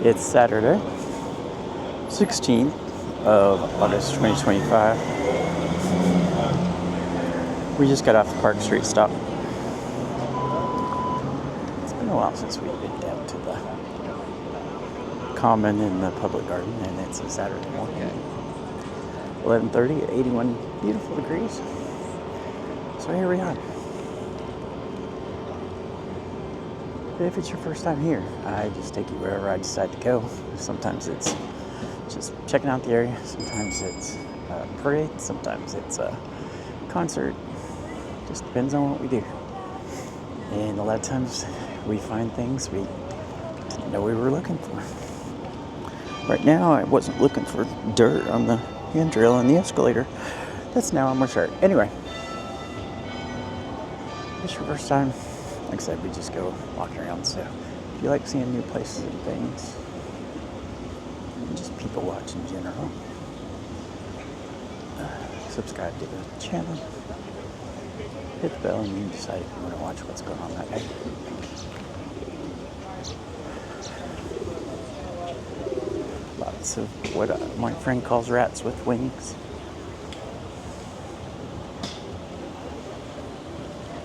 It's Saturday, 16th of August 2025. We just got off the Park Street stop. It's been a while since we've been down to the Common in the Public Garden, and it's a Saturday morning. 11:30 at 81 beautiful degrees. So here we are. If it's your first time here, I just take you wherever I decide to go. Sometimes it's just checking out the area. Sometimes it's a parade. Sometimes it's a concert. Just depends on what we do. And a lot of times we find things we didn't know we were looking for. Right now, I wasn't looking for dirt on the handrail and the escalator. That's now on my shirt. Anyway, if it's your first time, like I said, we just go walking around. So if you like seeing new places and things, and just people watch in general, subscribe to the channel, hit the bell, and you can decide if you want to watch what's going on that day. Lots of what my friend calls rats with wings.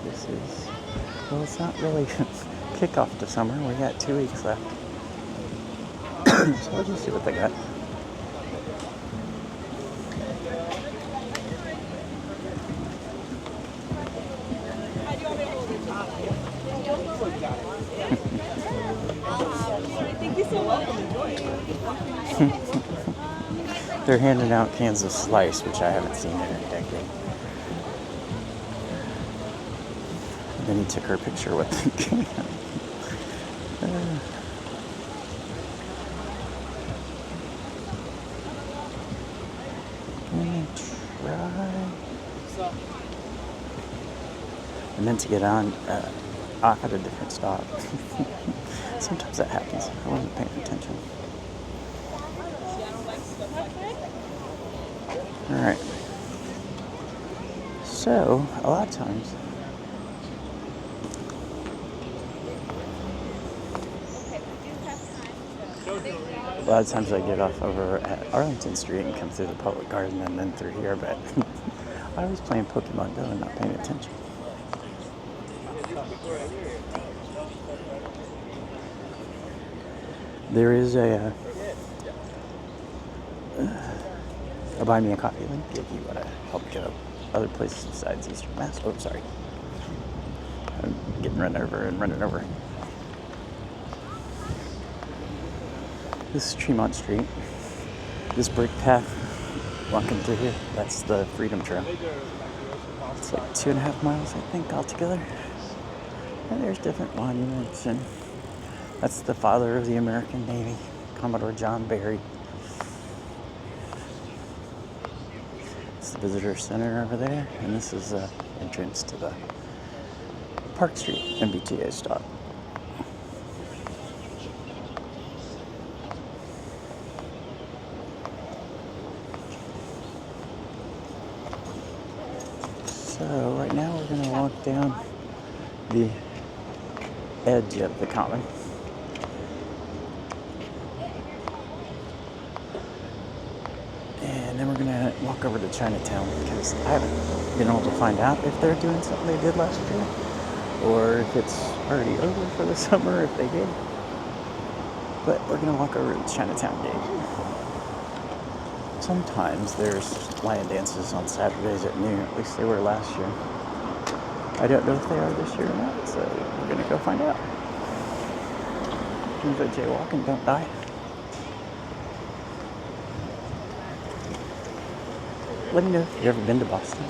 This is, well, it's not really kickoff to summer. We got 2 weeks left. So let's just see what they got. Thank you so much. They're handing out cans of Slice, which I haven't seen in a decade. And then he took her picture with the can. Try. I meant to get on off at a different stop. Sometimes that happens. I wasn't paying attention. Alright. So, a lot of times, I get off over at Arlington Street and come through the Public Garden and then through here, but I was playing Pokemon Go and not paying attention. There is a buy me a coffee link if you want to help go other places besides Eastern Mass. Oh, sorry. I'm getting run over and running over. This is Tremont Street. This brick path walking through here, that's the Freedom Trail. It's like 2.5 miles, I think, altogether. And there's different monuments, and that's the father of the American Navy, Commodore John Barry. It's the visitor center over there, and this is the entrance to the Park Street MBTA stop. So right now we're going to walk down the edge of the Common. And then we're going to walk over to Chinatown because I haven't been able to find out if they're doing something they did last year or if it's already over for the summer, if they did. But we're going to walk over to Chinatown Gate. Sometimes there's lion dances on Saturdays at noon, at least they were last year. I don't know if they are this year or not, so we're going to go find out. Things like jaywalk and don't die. Let me know if you've ever been to Boston.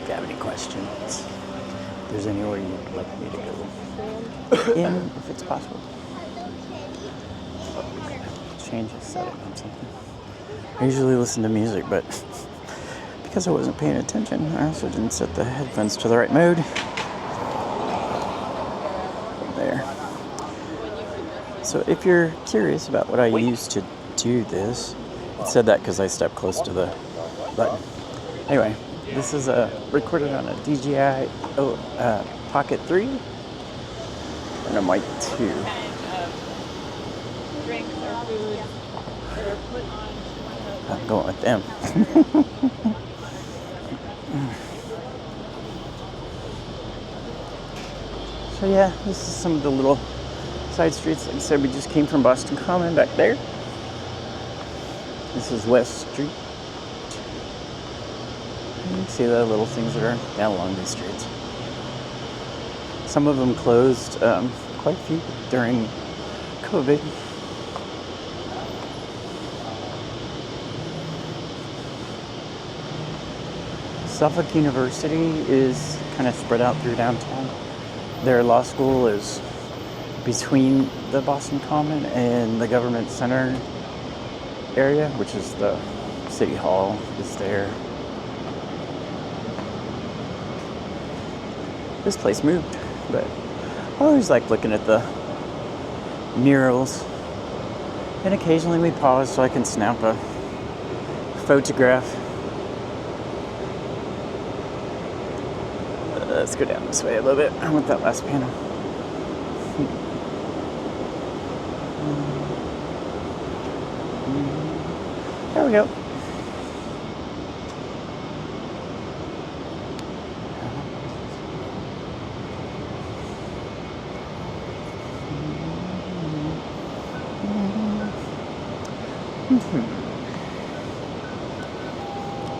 If you have any questions, if there's anywhere you'd like me to go in, if it's possible. Change the setting on something. I usually listen to music, but because I wasn't paying attention, I also didn't set the headphones to the right mode. There. So if you're curious about what I use to do this, it said that because I stepped close to the button. Anyway, this is recorded on a DJI Pocket 3 and a Mic 2. I'm going with them. So yeah, this is some of the little side streets. Like I said, we just came from Boston Common back there. This is West Street. You can see the little things that are down along these streets. Some of them closed, quite a few during COVID. Suffolk University is kind of spread out through downtown. Their law school is between the Boston Common and the Government Center area, which is the City Hall is there. This place moved, but I always like looking at the murals. And occasionally we pause so I can snap a photograph. Let's go down this way a little bit. I want that last panel. There we go.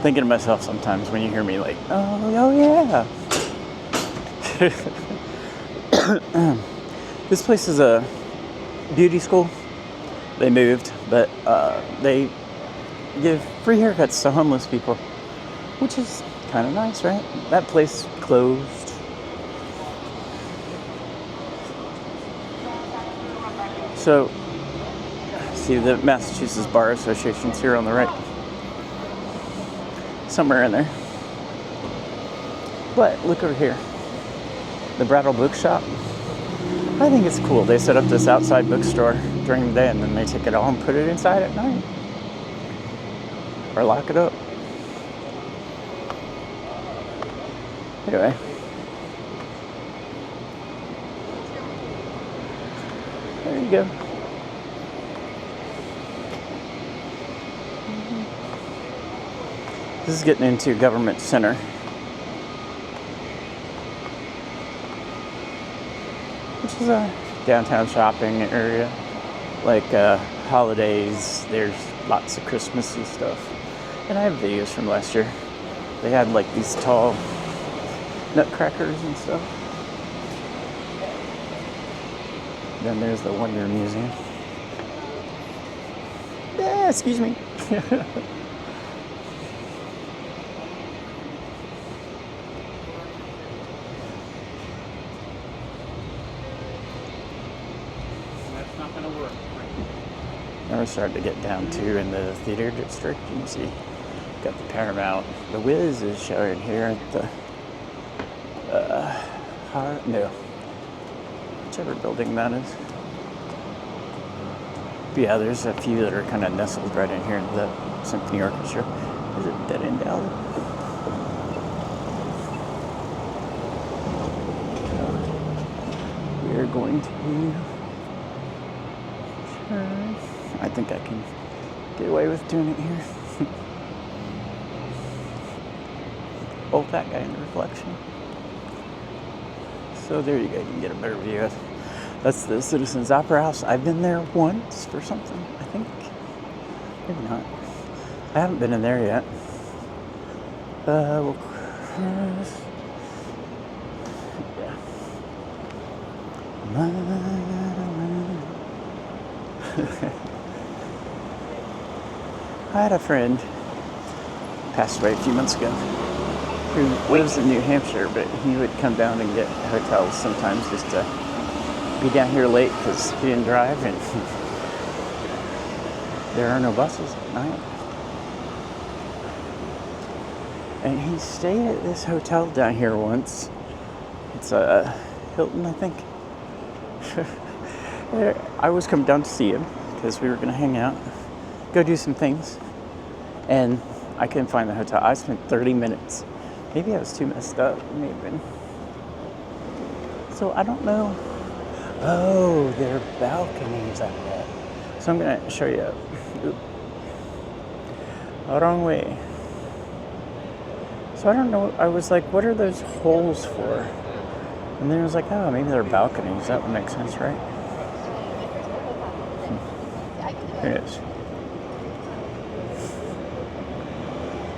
Thinking to myself sometimes when you hear me like, oh yeah. This place is a beauty school. They moved, but they give free haircuts to homeless people, which is kind of nice, right? That place closed. So, see the Massachusetts Bar Association's here on the right. Somewhere in there. But look over here. The Brattle Book Shop. I think it's cool. They set up this outside bookstore during the day and then they take it all and put it inside at night. Or lock it up. Anyway. There you go. This is getting into Government Center. Which is a downtown shopping area. Like holidays, there's lots of Christmassy stuff. And I have videos from last year. They had like these tall nutcrackers and stuff. Then there's the Wonder Museum. Yeah, excuse me. Now we're starting to get down to in the theater district. You can see got the Paramount. The Wiz is showing here at the whichever building that is. But yeah, there's a few that are kind of nestled right in here in the Symphony Orchestra. Is it Dead End Alley? We are going to I think I can get away with doing it here. Oh, that guy in the reflection. So there you go, you can get a better view of it. That's the Citizens Opera House. I've been there once for something, I think. Maybe not. I haven't been in there yet. We'll cross. Yeah. I had a friend, passed away a few months ago, who lives in New Hampshire, but he would come down and get hotels sometimes just to be down here late because he didn't drive and there are no buses at night. And he stayed at this hotel down here once. It's a Hilton, I think. I was coming down to see him because we were going to hang out, go do some things, and I couldn't find the hotel. I spent 30 minutes. Maybe I was too messed up, maybe. So I don't know. Oh, there are balconies, I bet. So I'm gonna show you. Oop. Wrong way. So I don't know. I was like, what are those holes for? And then I was like, oh, maybe they're balconies. That would make sense, right? Here it is.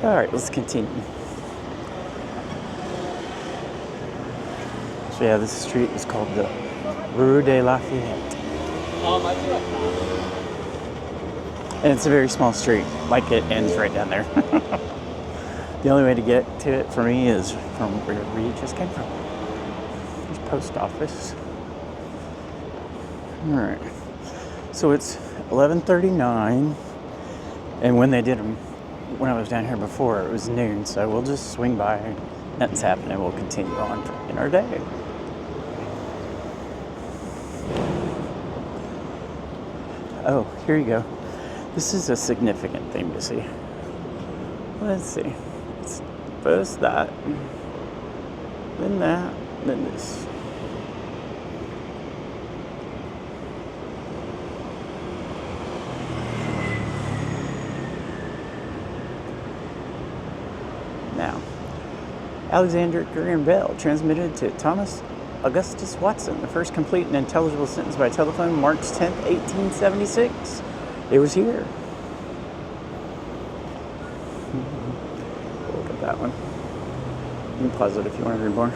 All right, let's continue. So yeah, this street is called the Rue de Lafayette. And it's a very small street, like it ends right down there. The only way to get to it for me is from where we just came from. There's post office. All right. So it's 11:39, and when they did them, when I was down here before, it was noon. So we'll just swing by, nothing's happening, we'll continue on in our day. Oh, here you go. This is a significant thing to see. Let's see. It's first that, then that, then this. Now, Alexander Graham Bell transmitted to Thomas Augustus Watson the first complete and intelligible sentence by telephone March 10th, 1876. It was here. Look at that one. You can pause it if you want to read more.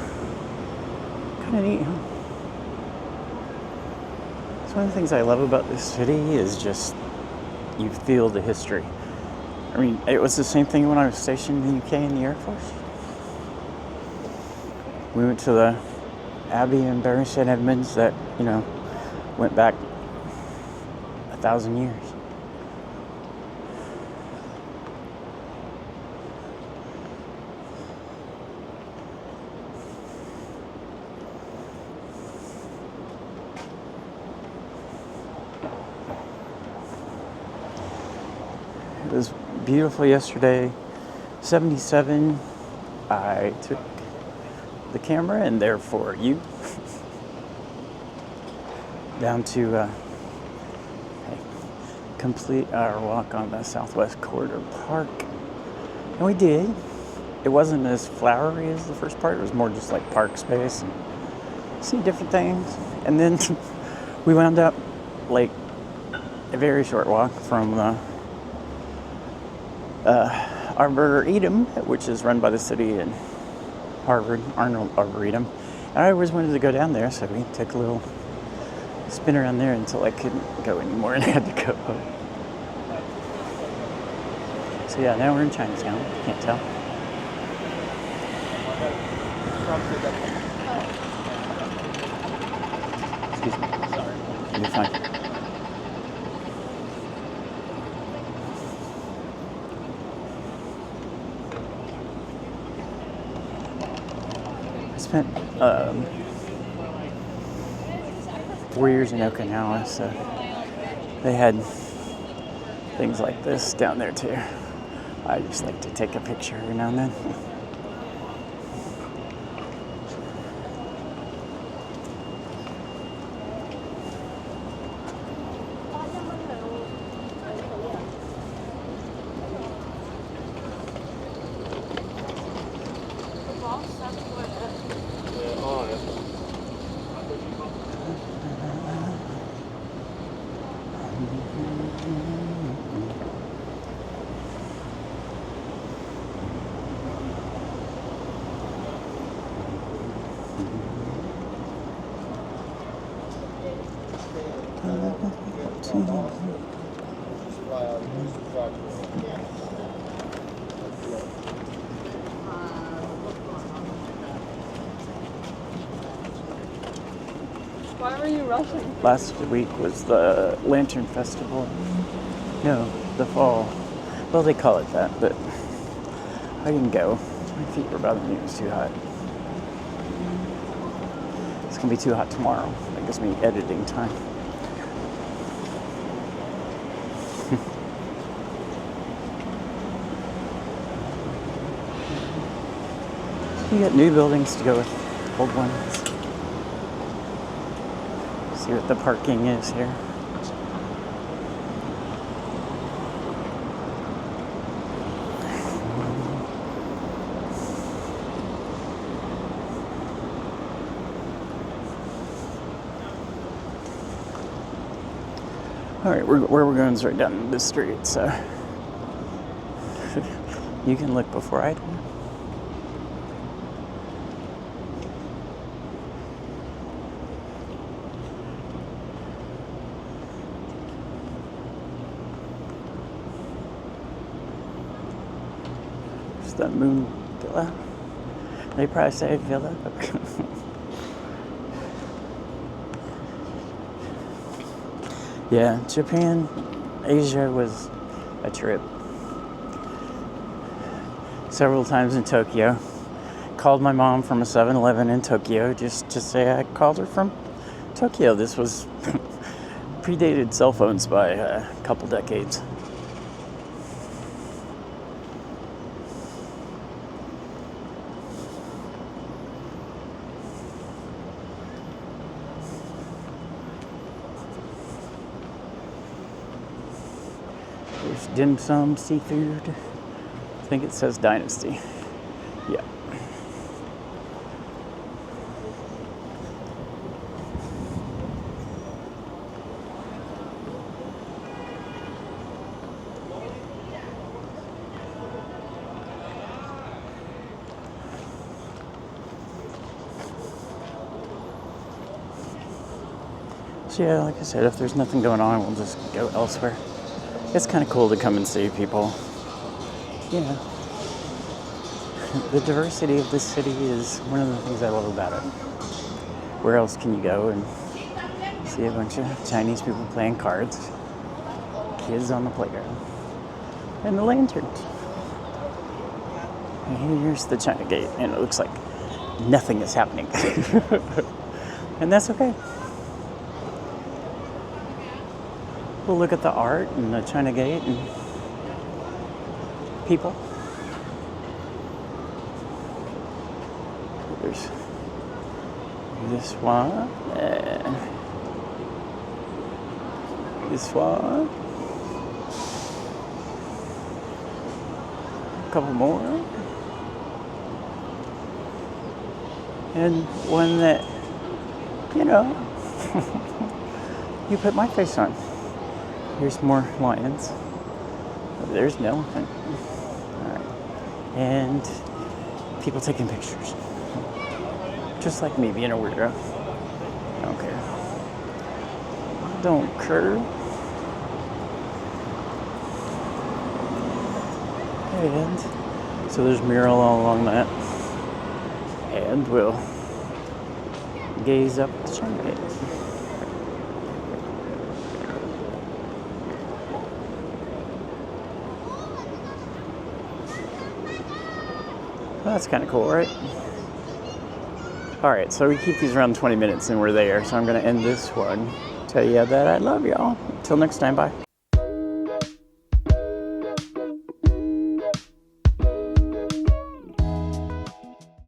Kind of neat, huh? So one of the things I love about this city is just you feel the history. I mean, it was the same thing when I was stationed in the UK in the Air Force. We went to the Abbey in Bury St. Edmunds that, you know, went back 1,000 years. It was beautiful yesterday. 77. I took the camera and therefore you down to complete our walk on the Southwest Corridor Park. And we did. It wasn't as flowery as the first part. It was more just like park space and see different things. And then we wound up like a very short walk from Arboretum, which is run by the city in Harvard, Arnold Arboretum. And I always wanted to go down there, so we took a little spin around there until I couldn't go anymore and I had to go home. So yeah, now we're in Chinatown. Can't tell. Excuse me. Sorry. You'll be fine. I spent 4 years in Okinawa, so they had things like this down there too. I just like to take a picture every now and then. Why were you rushing? Last week was the Lantern Festival. No, the fall. Well, they call it that, but I didn't go. My feet were bothering me. It was too hot. It's gonna be too hot tomorrow. That gives me editing time. You got new buildings to go with old ones. See what the parking is here. Alright, where we're going is right down this street, so you can look before I do. There's the Moon Villa. They probably say villa. Yeah, Japan, Asia was a trip. Several times in Tokyo. Called my mom from a 7-Eleven in Tokyo just to say I called her from Tokyo. This was predated cell phones by a couple decades. There's dim sum, seafood. I think it says Dynasty. Yeah. So yeah, like I said, if there's nothing going on, we'll just go elsewhere. It's kind of cool to come and see people. You know, the diversity of this city is one of the things I love about it. Where else can you go and see a bunch of Chinese people playing cards, kids on the playground, and the lanterns. And here's the China Gate, and it looks like nothing is happening. And that's okay. We'll look at the art and the China Gate and people. There's this one and this one. A couple more. And one that, you know, you put my face on. Here's more lions. There's an elephant. All right. And people taking pictures. Just like me being a weirdo. I don't care. I don't care. And so there's a mural all along that. And we'll gaze up at the China Gate. That's kind of cool, right? All right, so we keep these around 20 minutes and we're there. So I'm going to end this one. Tell you that I love y'all. Until next time, bye.